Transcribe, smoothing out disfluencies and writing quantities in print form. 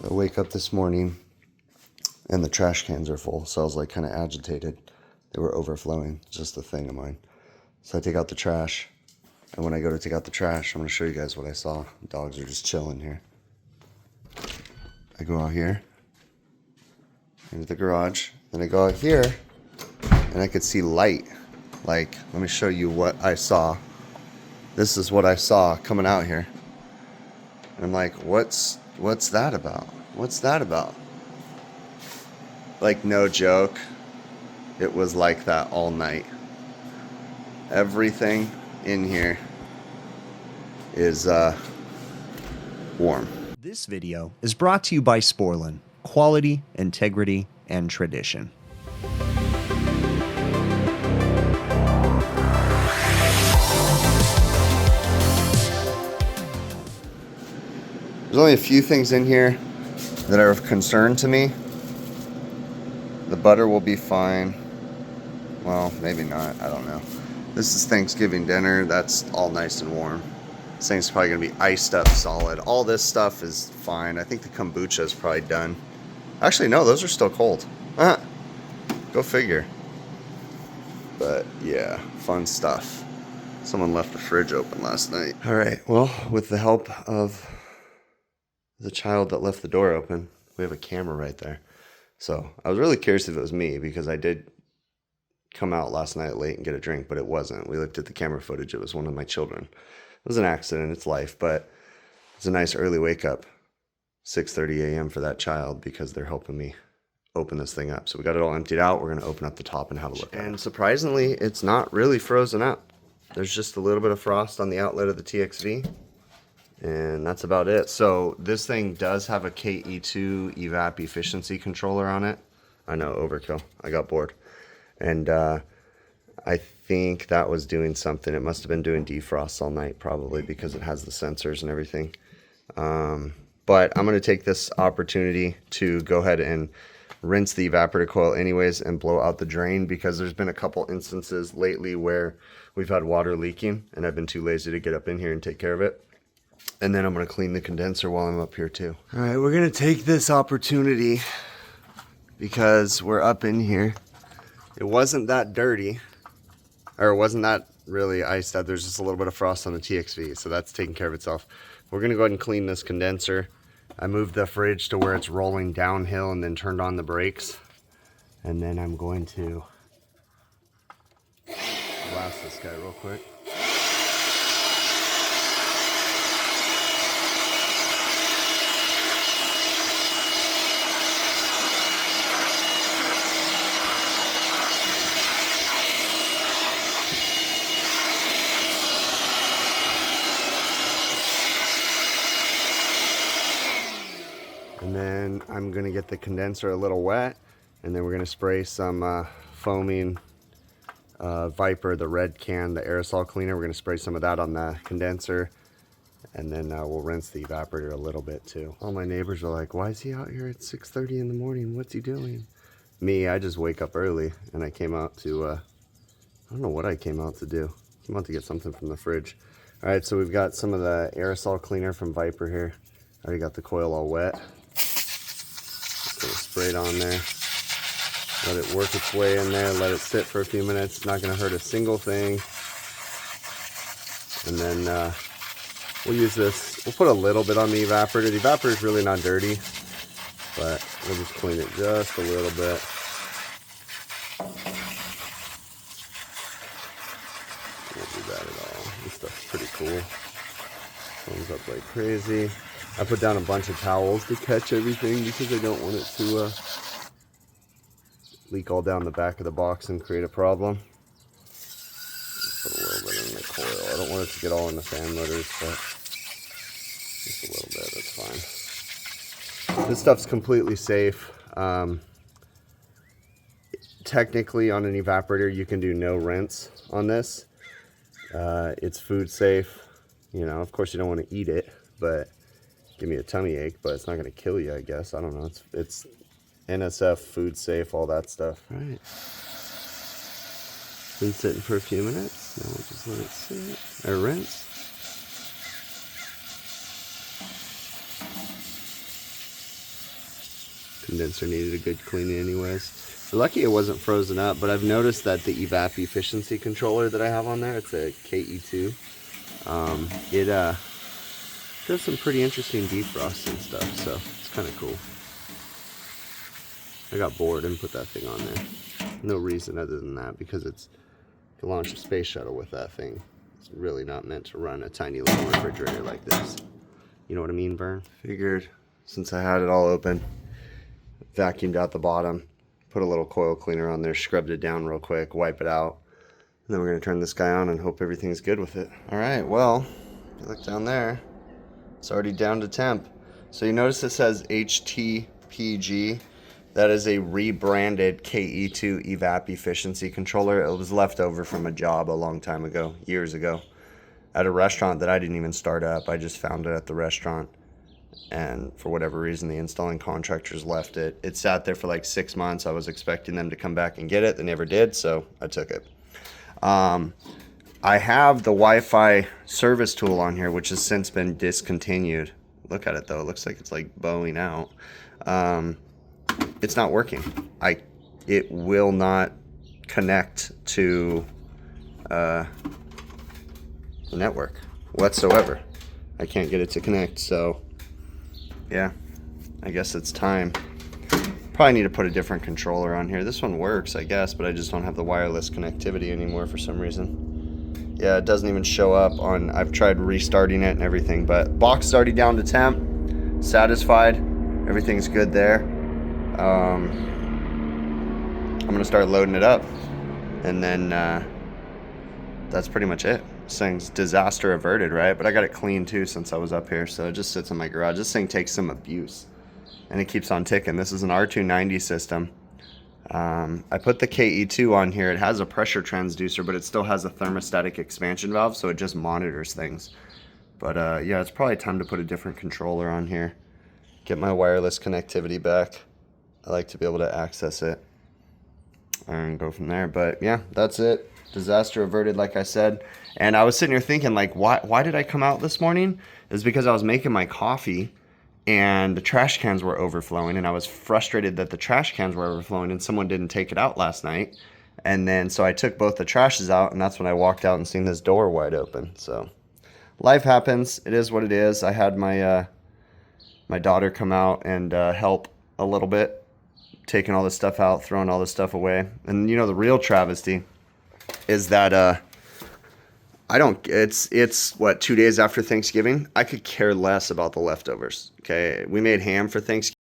I wake up this morning and the trash cans are full, so I was like kind of agitated. They were overflowing, it's just a thing of mine. So I take out the trash, and when I go to take out the trash, I'm going to show you guys what I saw. The dogs are just chilling here. I go out here into the garage, then I go out here and I could see light. Like, let me show you what I saw. This is what I saw coming out here. And I'm like, what's that about? What's that about? Like, no joke, it was like that all night. Everything in here is warm. This video is brought to you by Sporlan, quality, integrity, and tradition. There's only a few things in here that are of concern to me. The butter will be fine. Well, maybe not, I don't know. This is Thanksgiving dinner, that's all nice and warm. This thing's probably gonna be iced up solid. All this stuff is fine. I think the kombucha is probably done. Actually, no, those are still cold. Go figure. But yeah, fun stuff. Someone left the fridge open last night. All right, well, with the help of the child that left the door open, we have a camera right there. So I was really curious if it was me, because I did come out last night late and get a drink, but it wasn't. We looked at the camera footage. It was one of my children. It was an accident. It's life, but it's a nice early wake up. 6:30 a.m. for that child, because they're helping me open this thing up. So we got it all emptied out. We're going to open up the top and have a look at it. And surprisingly, it's not really frozen up. There's just a little bit of frost on the outlet of the TXV. And that's about it. So this thing does have a KE2 evap efficiency controller on it. I know, overkill. I got bored. And I think that was doing something. It must have been doing defrosts all night, probably, because it has the sensors and everything. But I'm going to take this opportunity to go ahead and rinse the evaporator coil anyways and blow out the drain, because there's been a couple instances lately where we've had water leaking and I've been too lazy to get up in here and take care of it. And then I'm going to clean the condenser while I'm up here too. All right, we're going to take this opportunity because we're up in here. It wasn't that dirty, or it wasn't that really iced out. There's just a little bit of frost on the TXV, so that's taking care of itself. We're going to go ahead and clean this condenser. I moved the fridge to where it's rolling downhill and then turned on the brakes. And then I'm going to blast this guy real quick. And then I'm going to get the condenser a little wet, and then we're going to spray some foaming Viper, the red can, the aerosol cleaner. We're going to spray some of that on the condenser, and then we'll rinse the evaporator a little bit too. All my neighbors are like, why is he out here at 6:30 in the morning? What's he doing? Me, I just wake up early, and I came out to, I don't know what I came out to do. I came out to get something from the fridge. All right, so we've got some of the aerosol cleaner from Viper here. I already got the coil all wet. Spray it on there, let it work its way in there, let it sit for a few minutes. It's not going to hurt a single thing. And then we'll use this, we'll put a little bit on the evaporator. The evaporator is really not dirty, but we'll just clean it just a little bit. Won't do that at all. This stuff's pretty cool. Comes up like crazy. I put down a bunch of towels to catch everything because I don't want it to leak all down the back of the box and create a problem. Just put a little bit in the coil. I don't want it to get all in the fan motors, but just a little bit, that's fine. This stuff's completely safe. Technically on an evaporator you can do no rinse on this. It's food safe. You know, of course you don't want to eat it, but give me a tummy ache, but it's not going to kill you, I guess. I don't know. It's NSF, food safe, all that stuff. All right. Been sitting for a few minutes. Now we'll just let it sit or rinse. Condenser needed a good cleaning anyways. We're lucky it wasn't frozen up, but I've noticed that the evap efficiency controller that I have on there, it's a KE2. It does some pretty interesting defrosting stuff, so it's kind of cool. I got bored and put that thing on there. No reason other than that, because it's to launch a space shuttle with that thing. It's really not meant to run a tiny little refrigerator like this. You know what I mean, Vern? Figured since I had it all open, vacuumed out the bottom, put a little coil cleaner on there, scrubbed it down real quick, wipe it out, and then we're gonna turn this guy on and hope everything's good with it. All right, well, you look down there, it's already down to temp. So you notice it says HTPG. That is a rebranded KE2 evap efficiency controller. It was left over from a job a long time ago, years ago, at a restaurant that I didn't even start up. I just found it at the restaurant, and for whatever reason the installing contractors left it. It sat there for like 6 months. I was expecting them to come back and get it. They never did, so I took it. I have the Wi-Fi service tool on here, which has since been discontinued. Look at it though, it looks like it's like bowing out. It's not working. It will not connect to the network whatsoever. I can't get it to connect, so yeah, I guess it's time. Probably need to put a different controller on here. This one works, I guess, but I just don't have the wireless connectivity anymore for some reason. Yeah, it doesn't even show up on, I've tried restarting it and everything, but box is already down to temp, satisfied, everything's good there. I'm gonna start loading it up, and then that's pretty much it. This thing's disaster averted, right? But I got it clean too since I was up here, so it just sits in my garage. This thing takes some abuse, and it keeps on ticking. This is an R290 system. I put the KE2 on here. It has a pressure transducer, but it still has a thermostatic expansion valve, so it just monitors things. But yeah, it's probably time to put a different controller on here, get my wireless connectivity back. I like to be able to access it and go from there. But yeah, that's it. Disaster averted, like I said. And I was sitting here thinking, like, why did I come out this morning? It's because I was making my coffee and the trash cans were overflowing, and I was frustrated that the trash cans were overflowing and someone didn't take it out last night. And then so I took both the trashes out, and that's when I walked out and seen this door wide open. So life happens. It is what it is. I had my my daughter come out and help a little bit, taking all this stuff out, throwing all this stuff away. And you know, the real travesty is that it's what, 2 days after Thanksgiving? I could care less about the leftovers. Okay, we made ham for Thanksgiving.